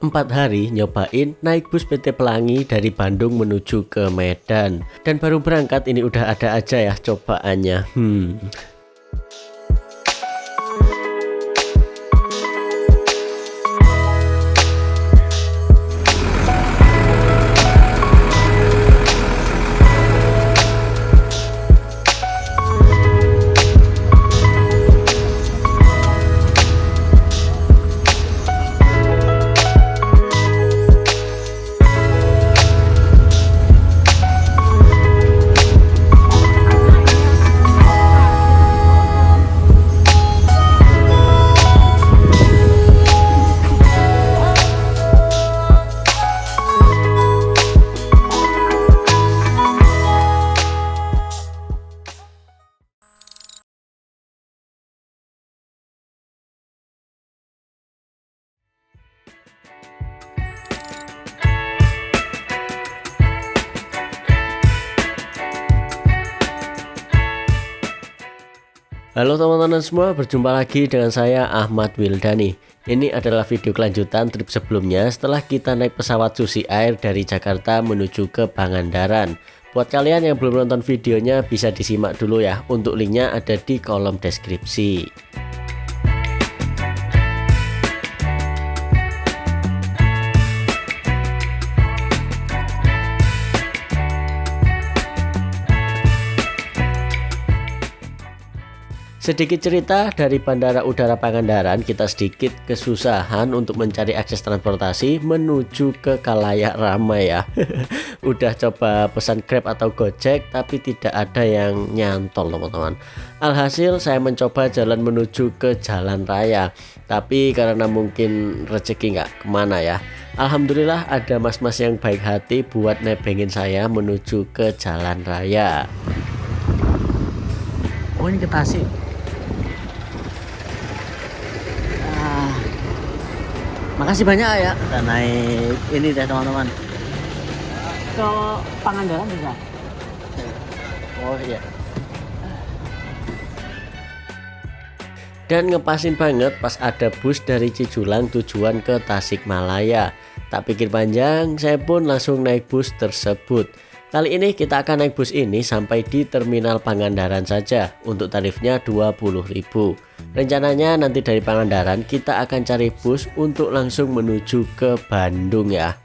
4 hari nyobain naik bus PT Pelangi dari Bandung menuju ke Medan. Dan baru berangkat ini udah ada aja ya cobaannya. Halo teman-teman semua, berjumpa lagi dengan saya Ahmad Wildani. Ini adalah video kelanjutan trip sebelumnya setelah kita naik pesawat Susi Air dari Jakarta menuju ke Pangandaran. Buat kalian yang belum nonton videonya bisa disimak dulu ya, untuk linknya ada di kolom deskripsi. Sedikit cerita dari Bandara Udara Pangandaran, kita sedikit kesusahan untuk mencari akses transportasi menuju ke Kalayak Ramai ya. Udah coba pesan Grab atau Gojek tapi tidak ada yang nyantol teman-teman. Alhasil saya mencoba jalan menuju ke jalan raya, tapi karena mungkin rezeki nggak kemana ya. Alhamdulillah ada mas-mas yang baik hati buat nebengin saya menuju ke jalan raya. Oh, ini ke Tasik. Makasih banyak ya, udah naik ini deh teman-teman. Ke Pangandaran bisa? Oh iya. Dan ngepasin banget pas ada bus dari Cijulang tujuan ke Tasikmalaya. Tak pikir panjang, saya pun langsung naik bus tersebut. Kali ini kita akan naik bus ini sampai di Terminal Pangandaran saja. Untuk tarifnya 20.000. Rencananya nanti dari Pangandaran kita akan cari bus untuk langsung menuju ke Bandung ya.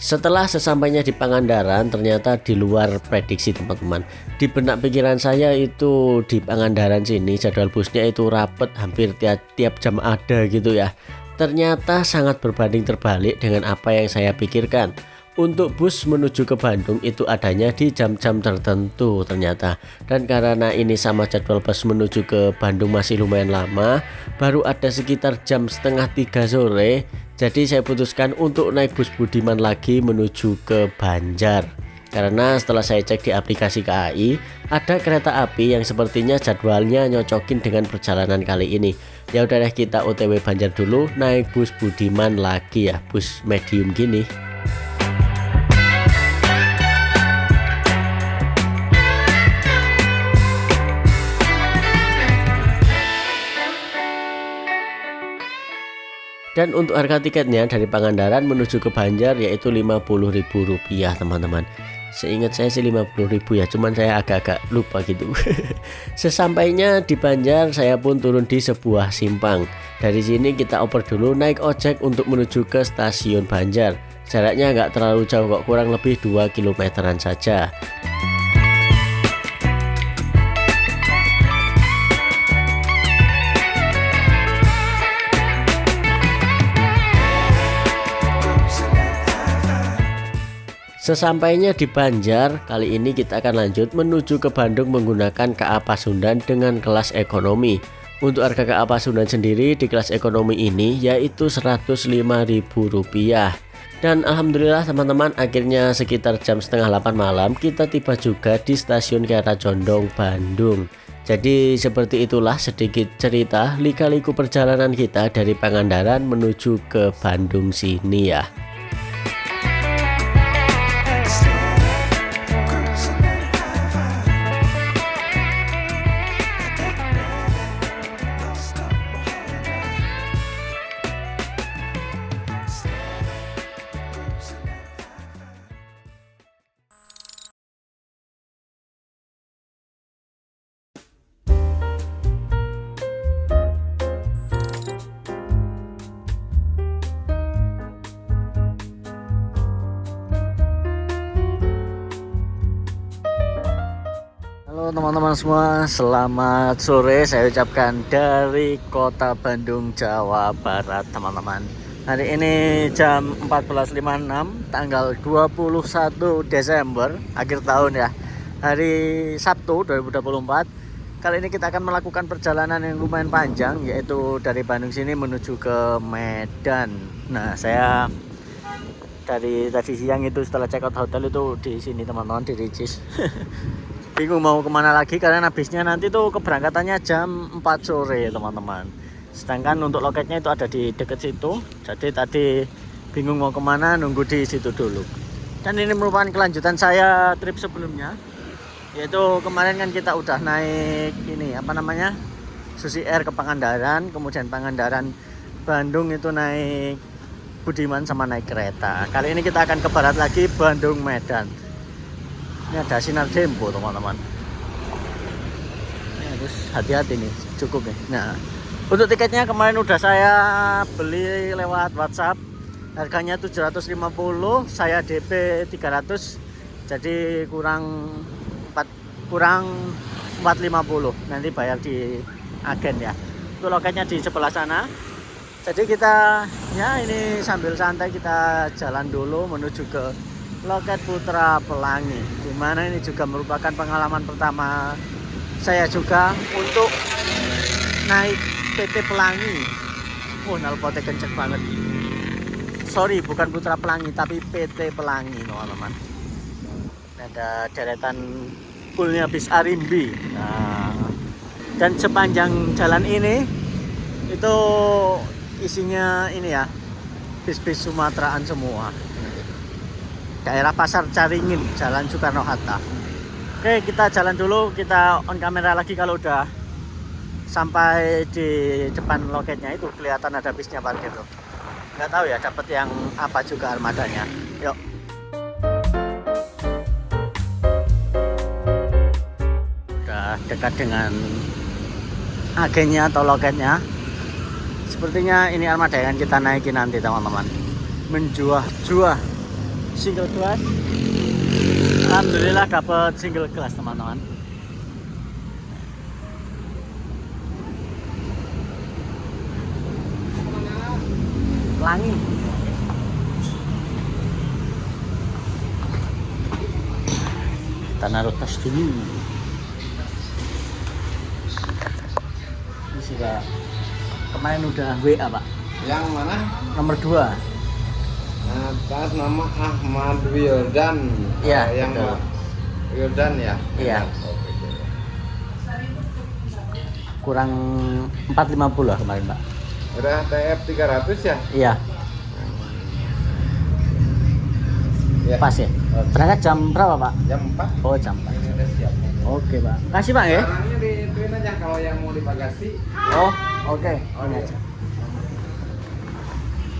Setelah sesampainya di Pangandaran, ternyata di luar prediksi teman-teman. Di benak pikiran saya itu di Pangandaran sini jadwal busnya itu rapet, hampir tiap jam ada gitu ya. Ternyata sangat berbanding terbalik dengan apa yang saya pikirkan. Untuk bus menuju ke Bandung itu adanya di jam-jam tertentu ternyata. Dan karena ini sama jadwal bus menuju ke Bandung masih lumayan lama, baru ada sekitar jam setengah 3 sore. Jadi saya putuskan untuk naik bus Budiman lagi menuju ke Banjar. Karena setelah saya cek di aplikasi KAI, ada kereta api yang sepertinya jadwalnya nyocokin dengan perjalanan kali ini. Ya udah deh, kita OTW Banjar dulu, naik bus Budiman lagi ya, bus medium gini. Dan untuk harga tiketnya dari Pangandaran menuju ke Banjar yaitu Rp50.000 teman-teman. Seingat saya sih 50.000 ya, cuman saya agak-agak lupa gitu. Sesampainya di Banjar saya pun turun di sebuah simpang. Dari sini kita oper dulu naik ojek untuk menuju ke stasiun Banjar. Jaraknya nggak terlalu jauh kok, kurang lebih 2 kilometeran saja. Sesampainya di Banjar, kali ini kita akan lanjut menuju ke Bandung menggunakan KA Pasundan dengan kelas ekonomi. Untuk harga KA Pasundan sendiri di kelas ekonomi ini yaitu Rp105.000. Dan alhamdulillah teman-teman, akhirnya sekitar jam setengah 8 malam kita tiba juga di stasiun Kiara Condong, Bandung. Jadi seperti itulah sedikit cerita lika-liku perjalanan kita dari Pangandaran menuju ke Bandung sini ya. Halo teman-teman semua, selamat sore saya ucapkan dari kota Bandung, Jawa Barat teman-teman. Hari ini jam 14.56 tanggal 21 Desember akhir tahun ya. Hari Sabtu 2024. Kali ini kita akan melakukan perjalanan yang lumayan panjang, yaitu dari Bandung sini menuju ke Medan. Nah, saya dari tadi siang itu setelah check out hotel itu di sini teman-teman, di Ricis. Bingung mau kemana lagi karena habisnya nanti tuh keberangkatannya jam 4 sore teman-teman. Sedangkan untuk loketnya itu ada di dekat situ. Jadi tadi bingung mau kemana, nunggu di situ dulu. Dan ini merupakan kelanjutan saya trip sebelumnya, yaitu kemarin kan kita udah naik ini apa namanya, Susi Air ke Pangandaran, kemudian Pangandaran Bandung itu naik Budiman sama naik kereta. Kali ini kita akan ke barat lagi, Bandung Medan. Ini ada sinar tempo teman-teman. Ini harus hati-hati nih, cukup nih. Nah, untuk tiketnya kemarin udah saya beli lewat WhatsApp. Harganya 750, saya DP 300. Jadi kurang 450. Nanti bayar di agen ya. Itu loketnya di sebelah sana. Jadi kita ya ini sambil santai kita jalan dulu menuju ke loket Putra Pelangi, dimana ini juga merupakan pengalaman pertama saya juga untuk naik PT Pelangi. Nalpotnya kenceng banget. Sorry, bukan Putra Pelangi tapi PT Pelangi teman-teman. Ada deretan poolnya bis Arimbi. Nah, dan sepanjang jalan ini itu isinya ini ya, bis-bis Sumateraan semua. Daerah Pasar Caringin, Jalan Soekarno-Hatta. Oke, kita jalan dulu, kita on kamera lagi kalau udah sampai di depan loketnya itu kelihatan ada bisnya parkir tuh. Nggak tahu ya dapat yang apa juga armadanya. Yuk. Udah dekat dengan agennya atau loketnya. Sepertinya ini armada yang kita naikin nanti teman-teman. Menjuah-juah single class. Alhamdulillah dapat single class teman-teman. Pelangi. Kita naruh tas dulu. Ini sudah kemarin udah WA pak. Yang mana? Nomor 2. Atas nama Ahmad Wildan. Iya, Yang betul. Wildan ya? Iya. Oke. Kurang 450 lah kemarin pak. Udah TF 300 ya? Iya. Ya. Pas ya. Berangkat jam berapa pak? Jam 4. Oh jam 4. Ini udah siap. Oke pak. Kasih pak ya. Barangnya dituin aja kalau yang mau dibagasi. Oh oke. Ini aja.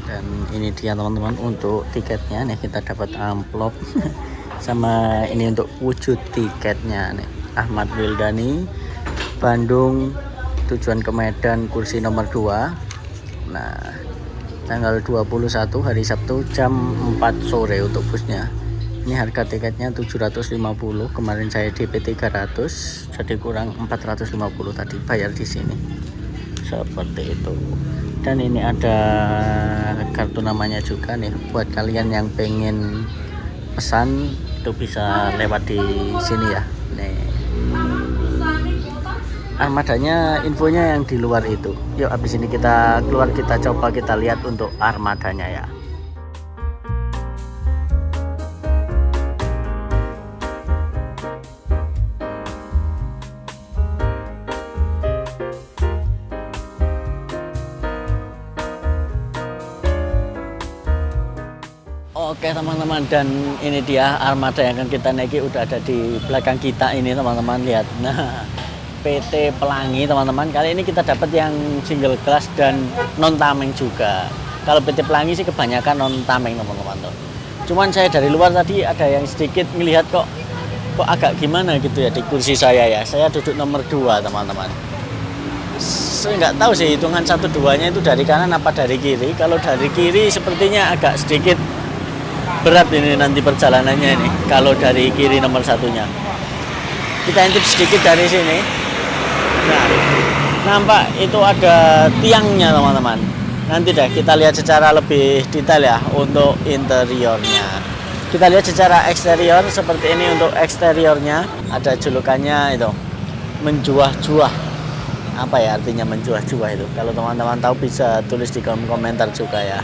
Dan ini dia teman-teman untuk tiketnya nih, kita dapat amplop sama ini untuk wujud tiketnya nih. Ahmad Wildani, Bandung, tujuan ke Medan, kursi nomor 2. Nah, tanggal 21 hari Sabtu jam 4 sore untuk busnya. Ini harga tiketnya 750, kemarin saya DP 300, jadi kurang 450 tadi bayar di sini. Seperti itu. Dan ini ada kartu namanya juga nih, buat kalian yang pengen pesan itu bisa lewat di sini ya. Nih. Armadanya infonya yang di luar itu. Yuk habis ini kita keluar, kita coba kita lihat untuk armadanya ya. Oke teman-teman, dan ini dia armada yang akan kita naiki, udah ada di belakang kita ini teman-teman, lihat. Nah, PT Pelangi teman-teman, kali ini kita dapat yang single class dan non tameng juga. Kalau PT Pelangi sih kebanyakan non tameng teman-teman tuh. Cuman saya dari luar tadi ada yang sedikit ngelihat kok agak gimana gitu ya di kursi saya ya. Saya duduk nomor 2 teman-teman. Saya nggak tahu sih hitungan 1-2-nya itu dari kanan apa dari kiri. Kalau dari kiri sepertinya agak sedikit berat ini nanti perjalanannya ini kalau dari kiri nomor 1-nya. kita intip sedikit dari sini. Nah, nampak itu ada tiangnya teman-teman. Nanti deh kita lihat secara lebih detail ya untuk interiornya. Kita lihat secara eksterior seperti ini. Untuk eksteriornya ada julukannya itu, menjuah-juah. Apa ya artinya menjuah-juah itu? Kalau teman-teman tahu bisa tulis di kolom komentar juga ya.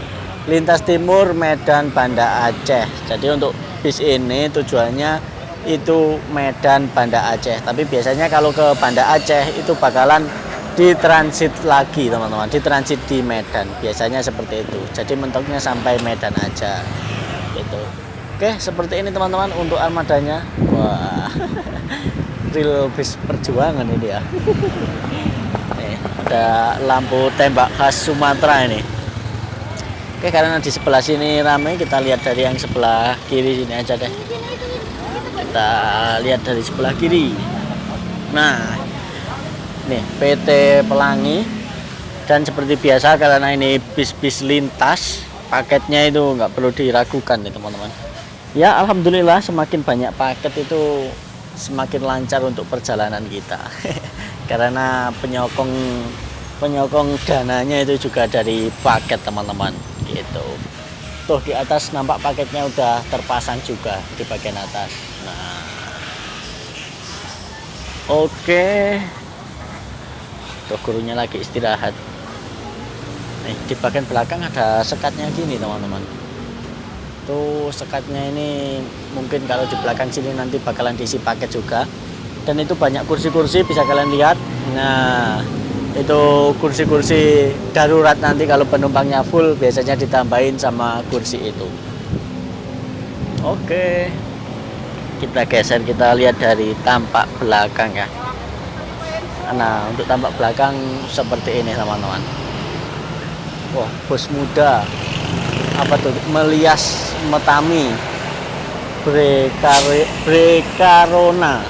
Lintas Timur Medan Banda Aceh. Jadi untuk bis ini tujuannya itu Medan Banda Aceh. Tapi biasanya kalau ke Banda Aceh itu bakalan ditransit lagi teman-teman, ditransit di Medan. Biasanya seperti itu. Jadi mentoknya sampai Medan aja. Gitu. Oke, seperti ini teman-teman untuk armadanya. Wah. Real bis perjuangan ini ya. Nih, ada lampu tembak khas Sumatera ini. Oke, karena di sebelah sini ramai, kita lihat dari yang sebelah kiri sini aja deh. Kita lihat dari sebelah kiri. Nah, nih PT Pelangi. Dan seperti biasa karena ini bis-bis lintas, paketnya itu nggak perlu diragukan nih teman-teman. Ya alhamdulillah semakin banyak paket itu semakin lancar untuk perjalanan kita. Karena penyokong dananya itu juga dari paket teman-teman gitu. Tuh di atas nampak paketnya udah terpasang juga di bagian atas. Nah, oke. Tuh gurunya lagi istirahat. Nih di bagian belakang ada sekatnya gini teman-teman. Tuh sekatnya ini mungkin kalau di belakang sini nanti bakalan diisi paket juga. Dan itu banyak kursi-kursi bisa kalian lihat. Nah, itu kursi-kursi darurat nanti kalau penumpangnya full biasanya ditambahin sama kursi itu. Oke. Kita geser, kita lihat dari tampak belakang ya. Nah, untuk tampak belakang seperti ini teman-teman. Wah, bus muda. Apa tuh? Melias Metami. Brekarona.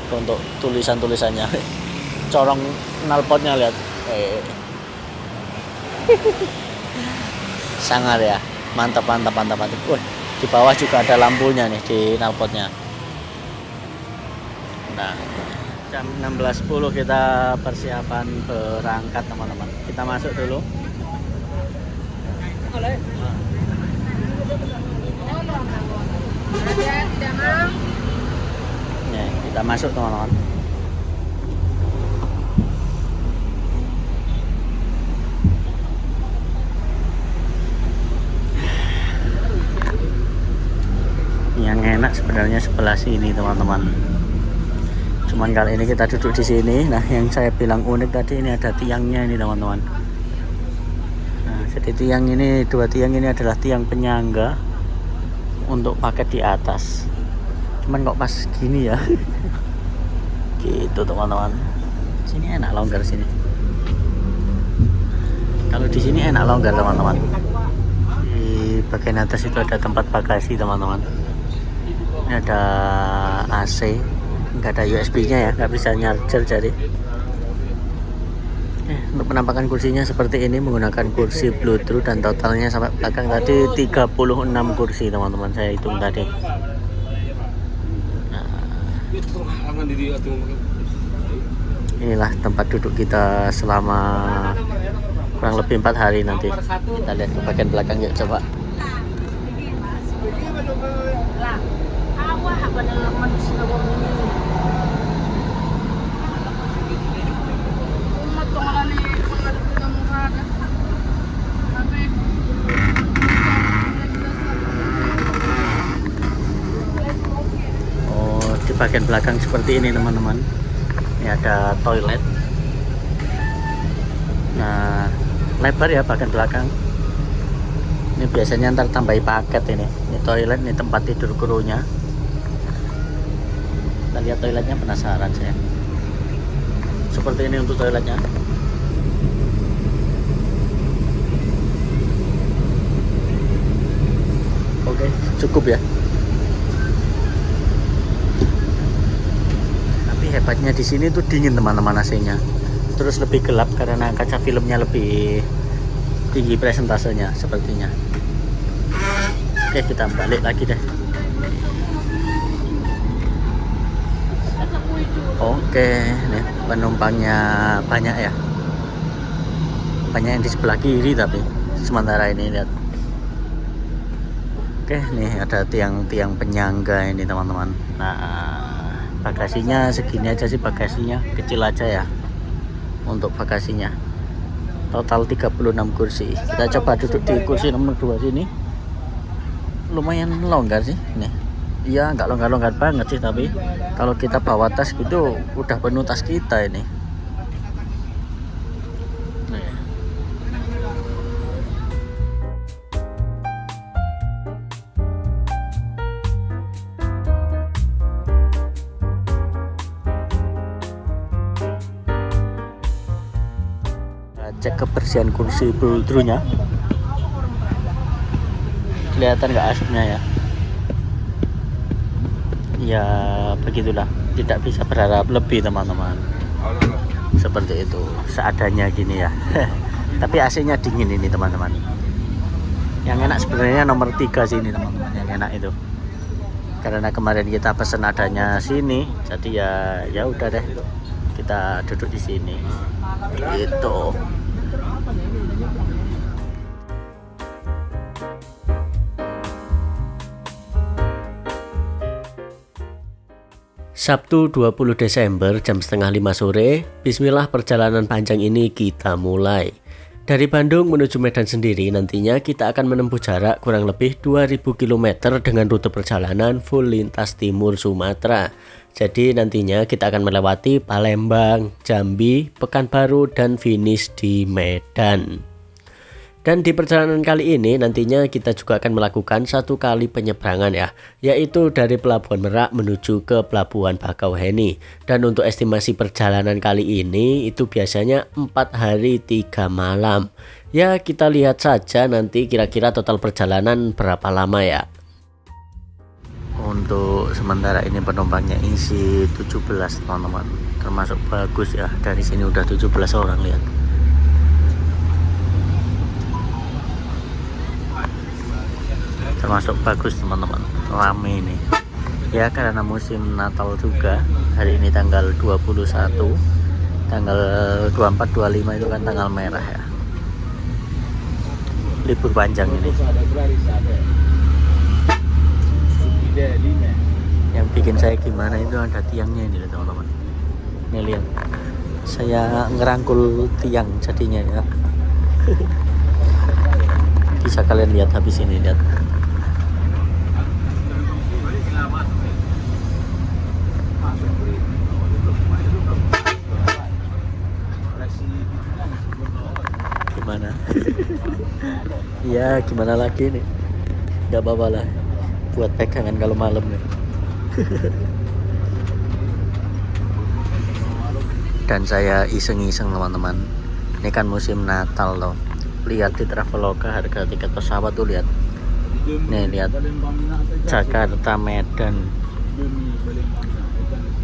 Untuk tulisan-tulisannya. Corong knalpotnya lihat. Sangar ya. Mantap. Wah, di bawah juga ada lampunya nih di knalpotnya. Nah, jam 16.10 kita persiapan berangkat teman-teman. Kita masuk dulu. Nih, kita masuk teman-teman. Yang enak sebenarnya sebelah sini teman-teman. Cuman kali ini kita duduk di sini. Nah, yang saya bilang unik tadi ini ada tiangnya ini teman-teman. Nah, jadi tiang ini, dua tiang ini adalah tiang penyangga untuk paket di atas. Cuman kok pas gini ya. Gitu teman-teman. Sini enak longgar sini. Kalau di sini enak longgar teman-teman. Di bagian atas itu ada tempat bagasi teman-teman. Ini ada AC. Nggak ada USB-nya ya, nggak bisa nyarger jadi. Untuk penampakan kursinya seperti ini menggunakan kursi Bluetooth dan totalnya sampai belakang tadi 36 kursi teman-teman, saya hitung tadi. Inilah tempat duduk kita selama kurang lebih 4 hari nanti. Kita lihat ke bagian belakang yuk coba. Bagian belakang seperti ini teman-teman. Ini ada toilet. Nah, lebar ya bagian belakang. Ini biasanya ntar tambahi paket ini. Ini toilet, ini tempat tidur krunya. Kita lihat toiletnya, penasaran saya. Seperti ini untuk toiletnya. Oke, cukup ya. Hebatnya di sini tuh dingin teman-teman AC-nya. Terus lebih gelap karena kaca filmnya lebih tinggi presentasenya sepertinya. Oke, kita balik lagi deh. Oke, nih penumpangnya banyak ya. Banyak yang di sebelah kiri tapi sementara ini lihat. Oke, nih ada tiang-tiang penyangga ini teman-teman. Nah, bagasinya segini aja sih, bagasinya kecil aja ya. Untuk bagasinya total 36 kursi. Kita coba duduk di kursi nomor 2 sini. Lumayan longgar sih nih. Iya, nggak longgar-longgar banget sih, tapi kalau kita bawa tas gitu udah penuh tas kita ini. Nih. Cek kebersihan kursi puldrunya. Kelihatan nggak asapnya ya? Ya begitulah, tidak bisa berharap lebih teman-teman. Seperti itu, seadanya gini ya. Tapi AC-nya dingin ini teman-teman. Yang enak sebenarnya nomor 3 sini teman-teman, yang enak itu. Karena kemarin kita pesen adanya sini, jadi ya udah deh, kita duduk di sini. Gitu. Sabtu 20 Desember jam setengah 5 sore, bismillah perjalanan panjang ini kita mulai. Dari Bandung menuju Medan sendiri nantinya kita akan menempuh jarak kurang lebih 2000 km dengan rute perjalanan full lintas timur Sumatera. Jadi nantinya kita akan melewati Palembang, Jambi, Pekanbaru dan finish di Medan. Dan di perjalanan kali ini nantinya kita juga akan melakukan 1 kali penyeberangan ya, yaitu dari Pelabuhan Merak menuju ke Pelabuhan Bakauheni. Dan untuk estimasi perjalanan kali ini itu biasanya 4 hari 3 malam. Ya kita lihat saja nanti kira-kira total perjalanan berapa lama ya. Untuk sementara ini penumpangnya isi 17 teman-teman, termasuk bagus ya, dari sini udah 17 orang lihat. Termasuk bagus teman-teman, rame ini ya karena musim Natal juga. Hari ini tanggal 21, tanggal 24 25 itu kan tanggal merah ya, libur panjang ini. Yang bikin saya gimana itu ada tiangnya ini teman-teman. Ini lihat, saya ngerangkul tiang jadinya ya. Bisa kalian lihat habis ini, lihat. Gimana? Ya gimana lagi nih, nggak apa-apa lah buat pegangan kalau malam nih. Dan saya iseng-iseng teman-teman, ini kan musim Natal loh. Lihat di Traveloka harga tiket pesawat tuh, lihat nih, lihat Jakarta Medan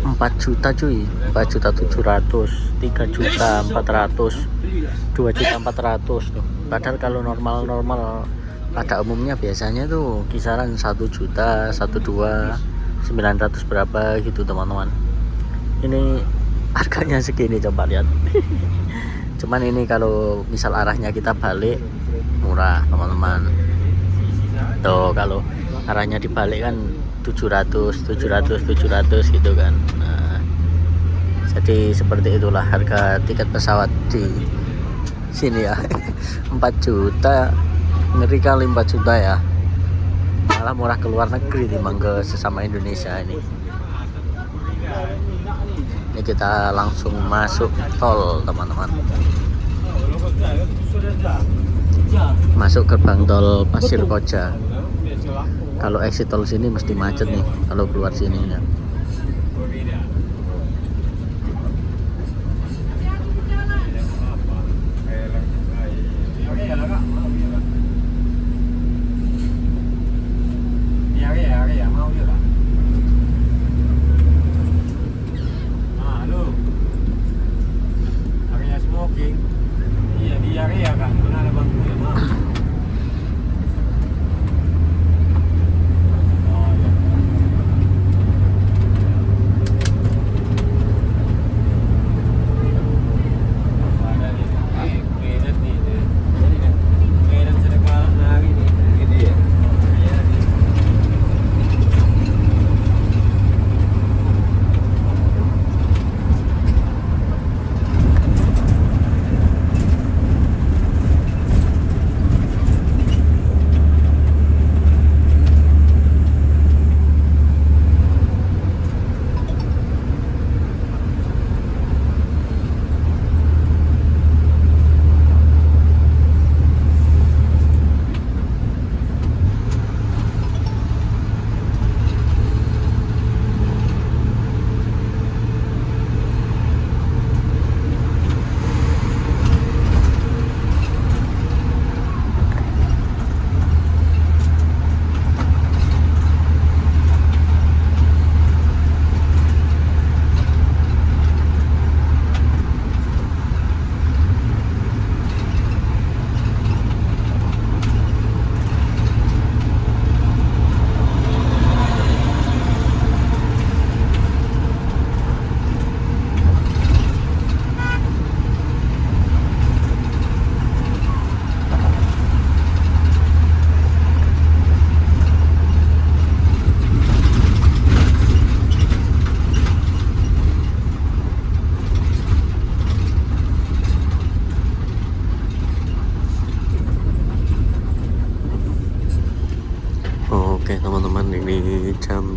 4 juta cuy, 4.700.000, 3.400.000, 2.400.000 tuh. Padahal kalau normal pada umumnya biasanya tuh kisaran 1 juta, 1.200.900 berapa gitu teman-teman. Ini harganya segini, coba lihat. Cuman ini kalau misal arahnya kita balik murah teman-teman. Tuh kalau arahnya dibalik kan 700 gitu kan. Nah, jadi seperti itulah harga tiket pesawat di sini ya. 4 juta, ngeri kali 4 juta ya. Malah murah ke luar negeri timbang ke sesama Indonesia ini. Ini kita langsung masuk tol teman-teman. Masuk gerbang tol Pasir Koja. Kalau exit tol sini mesti macet nih kalau keluar sini ya.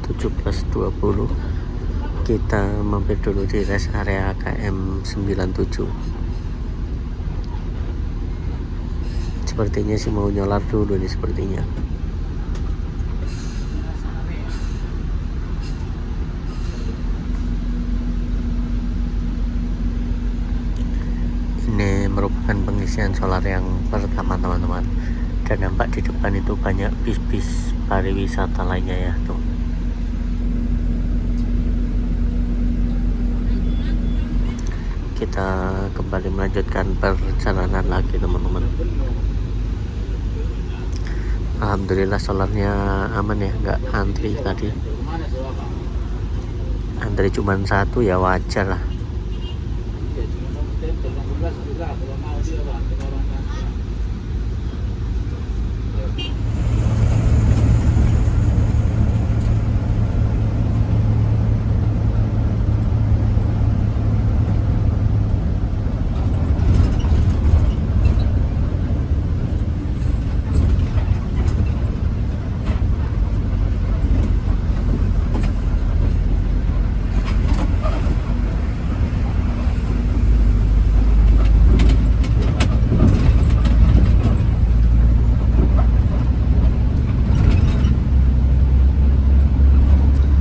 17.20 kita mampir dulu di rest area KM 97. Sepertinya sih mau nyolar dulu nih sepertinya. Ini merupakan pengisian solar yang pertama teman-teman, dan nampak di depan itu banyak bis-bis pariwisata lainnya ya tuh. Kita kembali melanjutkan perjalanan lagi teman-teman. Alhamdulillah solarnya aman ya, nggak antri tadi. Antri cuma satu ya wajar lah.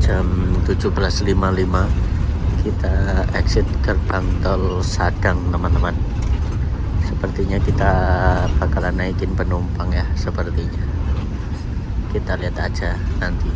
Jam 17.55 kita exit gerbang tol Sadang teman-teman. Sepertinya kita bakalan naikin penumpang ya, sepertinya. Kita lihat aja nanti.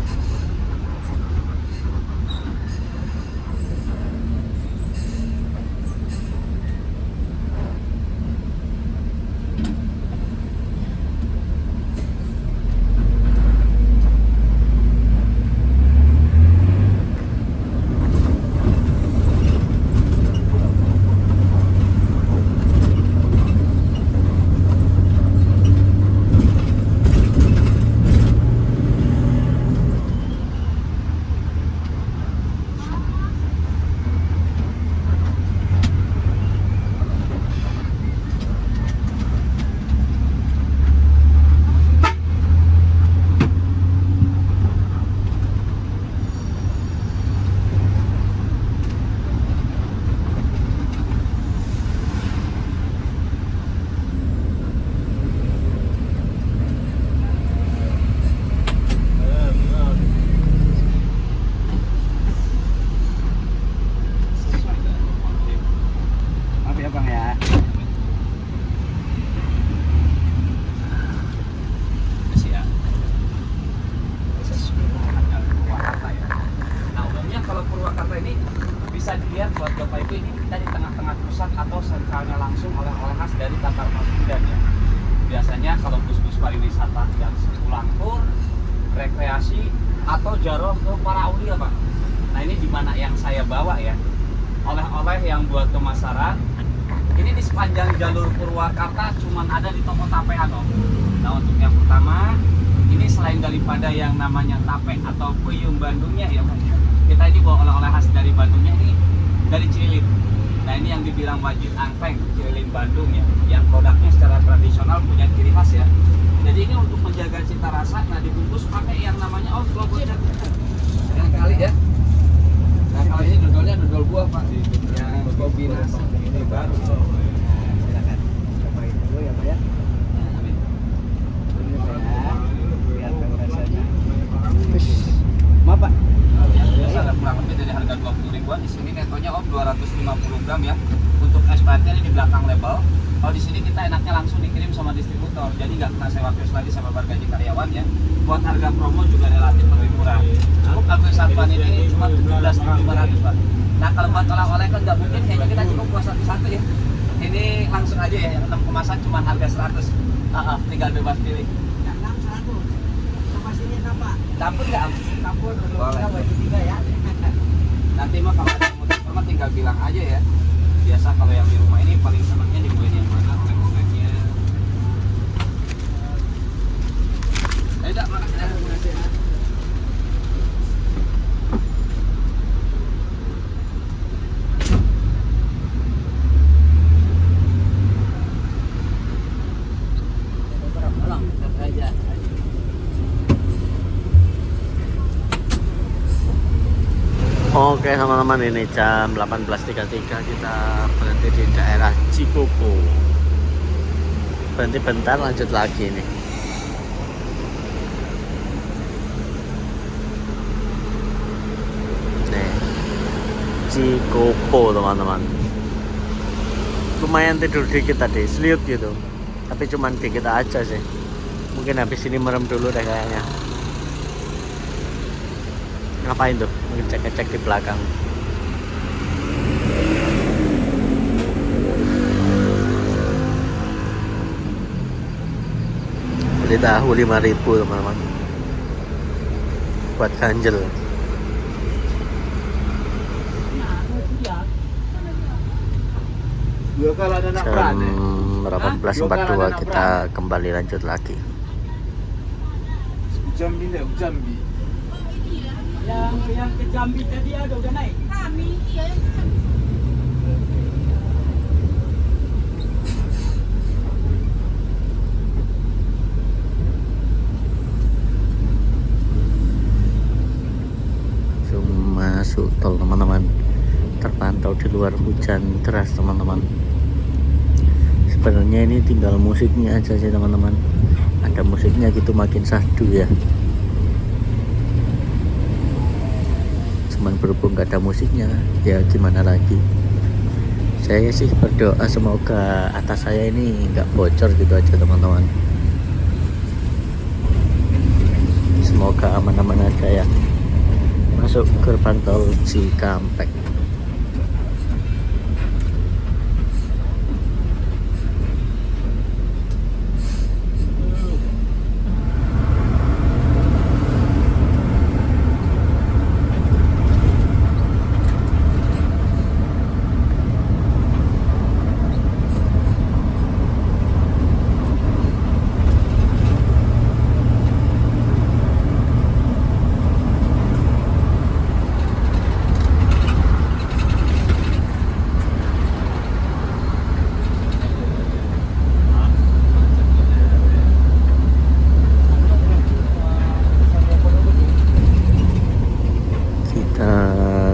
Bisa dilihat buat Bapak Ibu, ini kita di tengah-tengah pusat atau sentralnya langsung oleh-oleh khas dari Tatar Pasundan ya. Biasanya kalau bus-bus pariwisata yang sepulang tur, rekreasi atau jaroh ke para aulia Pak. Nah ini dimana yang saya bawa ya, oleh-oleh yang buat pemasaran. Ini di sepanjang jalur Purwakarta cuman ada di toko tapean Om. Nah untuk yang pertama, ini selain daripada yang namanya tape atau peyem Bandungnya ya Pak, kita ini bawa oleh-oleh khas dari Bandungnya ini dari Cililin. Nah ini yang dibilang wajib angpeng Cililin Bandung ya, yang produknya secara tradisional punya ciri khas ya. Jadi ini untuk menjaga cita rasa, nah dibungkus pakai yang namanya yang kali ya. Nah kalau ini dodolnya dodol buah Pak, yang kombinasi ini baru. Silakan cobain dulu ya Pak ya. Amin. Ini Pak ya, lihat rasanya. Maaf Pak. Biasa ada kurang lebih dari harga 20 ribuan. Di sini netonya Om 250 gram ya. Untuk expirednya ini di belakang label. Kalau di sini kita enaknya langsung dikirim sama distributor, jadi nggak kena sewa kios lagi sama gaji karyawan ya. Buat harga promo juga relatif lebih murah. Cukup harga satuan ini cuma 17.500 Pak. Nah kalau buat oleh-oleh kan nggak mungkin, kayaknya kita cukup buat satu-satu ya. Ini langsung aja ya, yang 6 kemasan cuma harga 100. Tinggal bebas pilih. Yang 100. Sama sini apa? Campur nggak? Campur. Boleh. Bagi 3 ya. Nanti mah kalau ada yang mau diperma tinggal bilang aja ya. Biasa kalau yang di rumah ini paling senangnya dibuat yang mana oleh-olehnya. Tidak, makasih. Oke teman-teman, ini jam 18.33, kita berhenti di daerah Cikopo. Berhenti bentar, lanjut lagi nih. Nih, Cikopo teman-teman. Lumayan tidur dikit tadi, seliut gitu. Tapi cuman dikit aja sih. Mungkin habis ini merem dulu deh kayaknya. Ngapain tuh? Mungkin cek-cek di belakang. Beli tahu 5.000 teman-teman. Buat ganjel. Jam 18.42 kita kembali lanjut lagi. Jambi deh, Jambi. Yang ke Jambi tadi ada udah naik. Masuk tol teman-teman. Terpantau di luar hujan deras teman-teman. Sebenarnya ini tinggal musiknya aja sih teman-teman. Ada musiknya gitu makin syahdu ya. Cuman berhubung gak ada musiknya, ya gimana lagi. Saya sih berdoa semoga atas saya ini nggak bocor gitu aja teman-teman. Semoga aman-aman aja ya. Masuk gerbang tol Cikampek.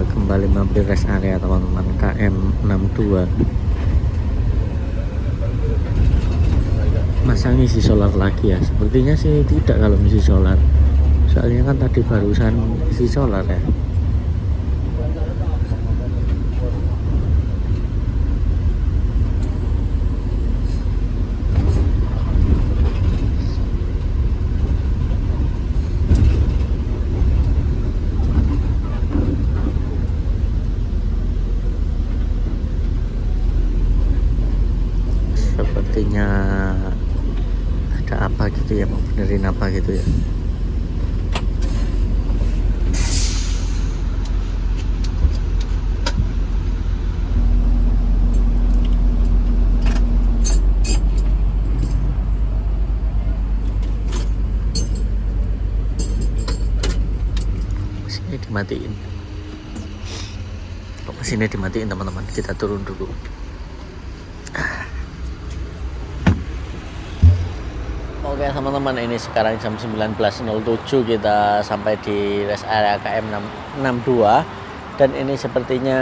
Kembali mampir rest area teman-teman, KM 62. Masa ngisi solar lagi ya? Sepertinya sih tidak kalau ngisi solar. Soalnya kan tadi barusan isi solar ya. Sepertinya ada apa gitu ya, mau benerin apa gitu ya. Mesinnya dimatiin. Kok mesinnya dimatiin teman-teman? Kita turun dulu. Oke teman-teman, ini sekarang jam 19.07, kita sampai di rest area KM 62. Dan ini sepertinya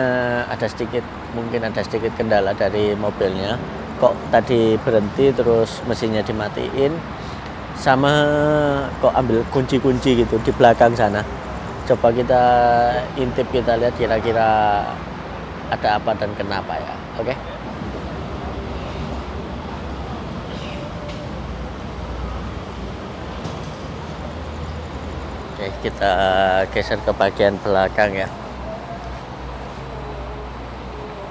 mungkin ada sedikit kendala dari mobilnya. Kok tadi berhenti terus mesinnya dimatiin, sama kok ambil kunci-kunci gitu di belakang sana. Coba kita intip, kita lihat kira-kira ada apa dan kenapa ya. Oke. Oke, kita geser ke bagian belakang ya.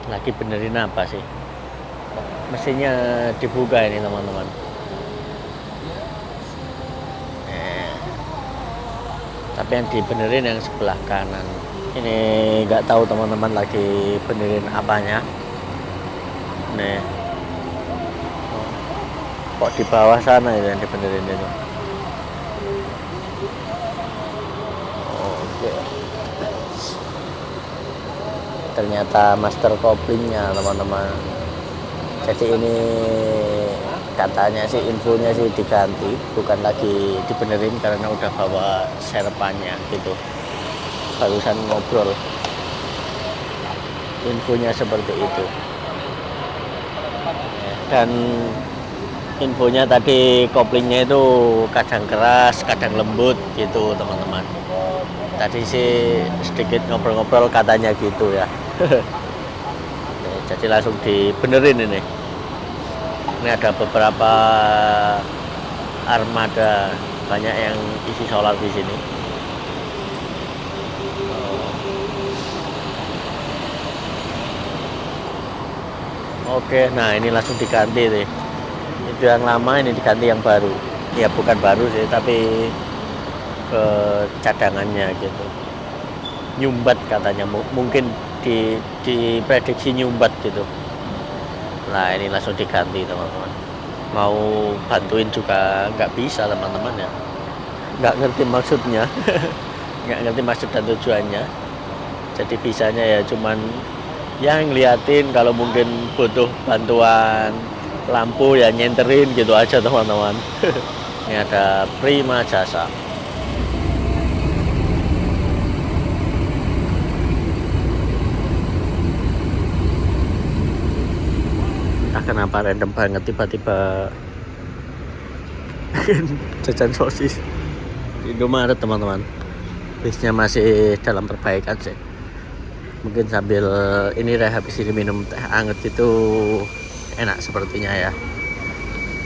Lagi benerin apa sih? Mesinnya dibuka ini teman-teman. Tapi yang dibenerin yang sebelah kanan. Ini nggak tahu teman-teman lagi benerin apanya. Nih. Kok di bawah sana itu yang dibenerin itu. Ternyata master koplingnya teman-teman. Jadi ini katanya sih, infonya sih diganti, bukan lagi dibenerin karena udah bawa serpannya gitu. Barusan ngobrol infonya seperti itu. Dan infonya tadi koplingnya itu kadang keras, kadang lembut gitu teman-teman. Tadi sih sedikit ngobrol-ngobrol katanya gitu ya. Jadi langsung dibenerin ini. Ini ada beberapa armada, banyak yang isi solar di sini. Oke, nah ini langsung diganti deh. Itu yang lama, ini diganti yang baru. Ya bukan baru sih, tapi ke cadangannya gitu. Nyumbat katanya, mungkin diprediksi nyumbat gitu. Nah ini langsung diganti teman-teman. Mau bantuin juga nggak bisa teman-teman ya. Nggak ngerti maksudnya, nggak ngerti maksud dan tujuannya. Jadi bisanya ya cuman yang ngeliatin, kalau mungkin butuh bantuan lampu ya nyenterin gitu aja teman-teman. Ini ada Prima Jasa. Entah kenapa random banget tiba-tiba jajan sosis di Indomaret teman-teman. Bisnya masih dalam perbaikan sih. Mungkin sambil ini habis ini minum teh anget itu enak sepertinya ya.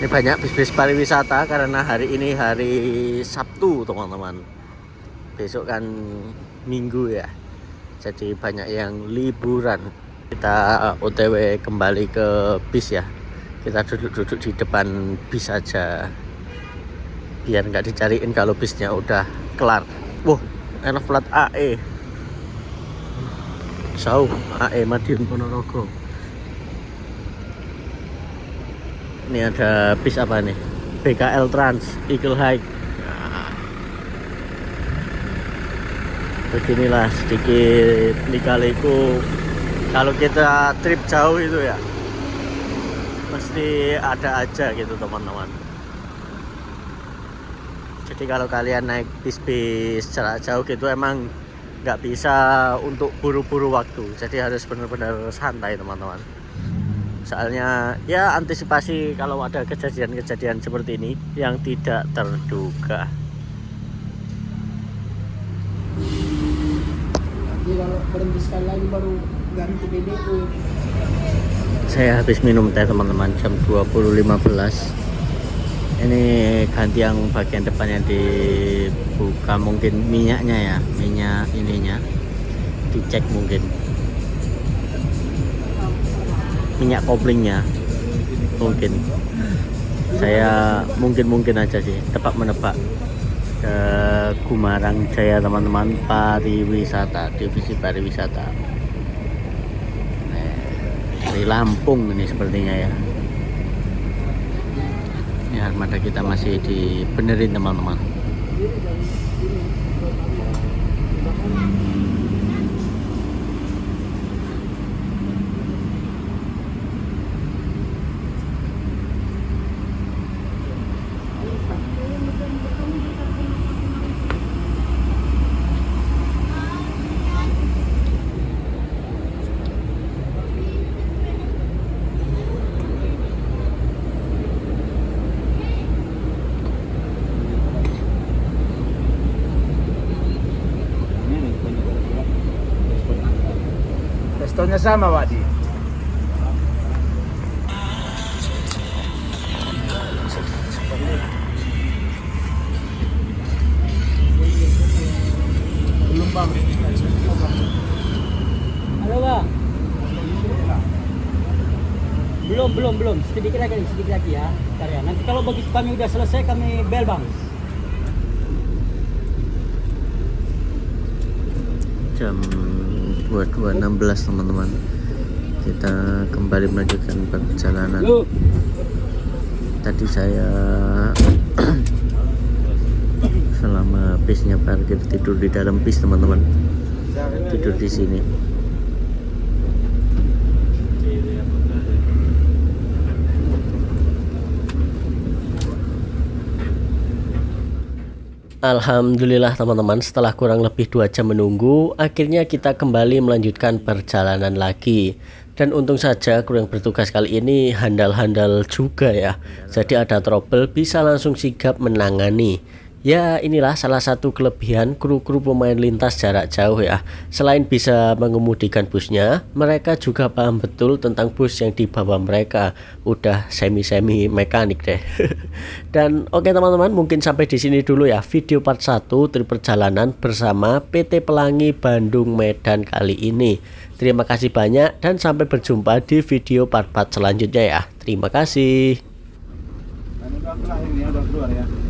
Ini banyak bis-bis pariwisata karena hari ini hari Sabtu teman-teman. Besok kan Minggu ya. Jadi banyak yang liburan. Kita OTW kembali ke bis ya. Kita duduk-duduk di depan bis aja. Biar nggak dicariin kalau bisnya udah kelar. Wah, enak plat AE. Jauh AE Madiun Ponorogo. Ini ada bis apa nih? BKL Trans Eagle High. Nah, beginilah sedikit lika-liku kalau kita trip jauh itu ya. Mesti ada aja gitu teman-teman. Jadi kalau kalian naik bis-bis jarak jauh gitu emang nggak bisa untuk buru-buru waktu. Jadi harus benar-benar santai teman-teman. Soalnya ya antisipasi kalau ada kejadian-kejadian seperti ini yang tidak terduga. Jadi kalau berhenti sekali lagi baru ganti BDU. Saya habis minum teh teman-teman jam 20.15. Ini ganti yang bagian depan yang dibuka, mungkin minyaknya ya, minyak ininya dicek, mungkin minyak koplingnya mungkin. Saya mungkin aja sih tebak menebak ke Gumarang Jaya teman-teman, pariwisata, divisi pariwisata dari Lampung ini sepertinya ya. Ini armada kita masih dibenerin teman-teman. Restonya sama Pak Di. Belum bang. Halo bang. Belum. Sedikit lagi ya. Bentar ya. Nanti kalau begitu kami udah selesai kami bel bang. Jam 22.16 teman-teman, kita kembali melanjutkan perjalanan. Tadi saya selama bisnya parkir tidur di dalam bis teman-teman, tidur di sini. Alhamdulillah teman-teman, setelah kurang lebih 2 jam menunggu, akhirnya kita kembali melanjutkan perjalanan lagi. Dan untung saja kru yang bertugas kali ini handal-handal juga ya. Jadi ada trouble bisa langsung sigap menangani. Ya inilah salah satu kelebihan kru-kru pemain lintas jarak jauh ya. Selain bisa mengemudikan busnya, mereka juga paham betul tentang bus yang dibawa mereka. Udah semi-semi mekanik deh. Dan oke teman-teman, mungkin sampai di sini dulu ya video part 1 trip perjalanan bersama PT Pelangi Bandung Medan kali ini. Terima kasih banyak dan sampai berjumpa di video part-part selanjutnya ya. Terima kasih. Ini udah keluar ya.